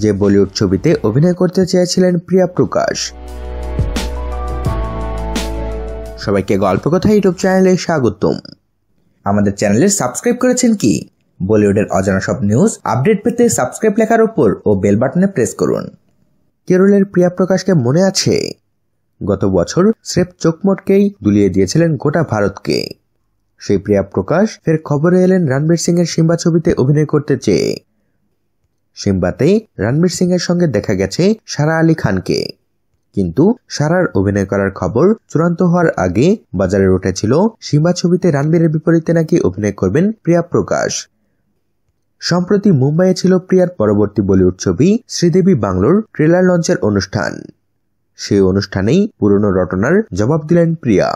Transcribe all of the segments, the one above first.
যে বলিউড ছবিতে অভিনয় করতে চেয়েছিলেন প্রিয়া প্রকাশ। সবাইকে গল্পকথা ইউটিউব চ্যানেলে স্বাগতম। আমাদের চ্যানেলে সাবস্ক্রাইব করেছেন কি? বলিউডের অজানা সব নিউজ আপডেট পেতে সাবস্ক্রাইব লেখার উপর ও বেল বাটনে প্রেস করুন। কেরলের প্রিয়া প্রকাশকে মনে আছে? গত বছর স্রেফ চোখ মোটকেই দুলিয়ে দিয়েছিলেন গোটা ভারতকে। সেই প্রিয়া প্রকাশ ফের খবরে এলেন রণবীর সিং এর সিম্বা ছবিতে অভিনয় করতে চেয়ে। সিম্বাতে রণবীর সিং এর সঙ্গে দেখা গেছে সারা আলী খানকে, কিন্তু সারার অভিনয় করার খবর চূড়ান্ত হওয়ার আগে বাজারে উঠেছিল সিম্বা ছবিতে রণবীরের বিপরীতে নাকি অভিনয় করবেন প্রিয়া প্রকাশ। সম্প্রতি মুম্বাইয়ে ছিল প্রিয়ার পরবর্তী বলিউড ছবি শ্রীদেবী বাংলোর ট্রেলার লঞ্চের অনুষ্ঠান। সেই অনুষ্ঠানেই পুরনো রটনার জবাব দিলেন প্রিয়া।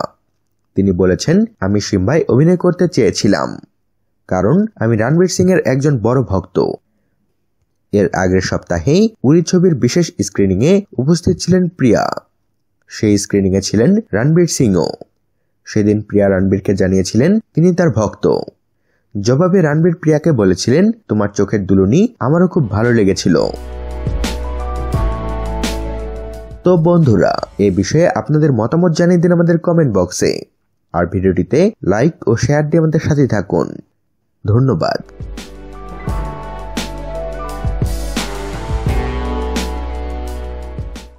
তিনি বলেছেন, আমি সিম্বায় অভিনয় করতে চেয়েছিলাম কারণ আমি রণবীর সিং এর একজন বড় ভক্ত। এর আগের সপ্তাহেই উরি ছবির বিশেষ স্ক্রিনিংয়ে উপস্থিত ছিলেন প্রিয়া। সেই স্ক্রিনিংয়ে ছিলেন রণবীর সিংও। সেদিন প্রিয়া রণবীরকে জানিয়েছিলেন তিনি তার ভক্ত। জবাবে রণবীর প্রিয়াকে বলেছিলেন, তোমার চোখের দুলুনি আমারও খুব ভালো লেগেছিল। তো বন্ধুরা, এই বিষয়ে আপনাদের মতামত জানিয়ে দিন আমাদের কমেন্ট বক্সে। আর ভিডিওটিতে লাইক ও শেয়ার দিয়ে আমাদের সাথে থাকুন। ধন্যবাদ।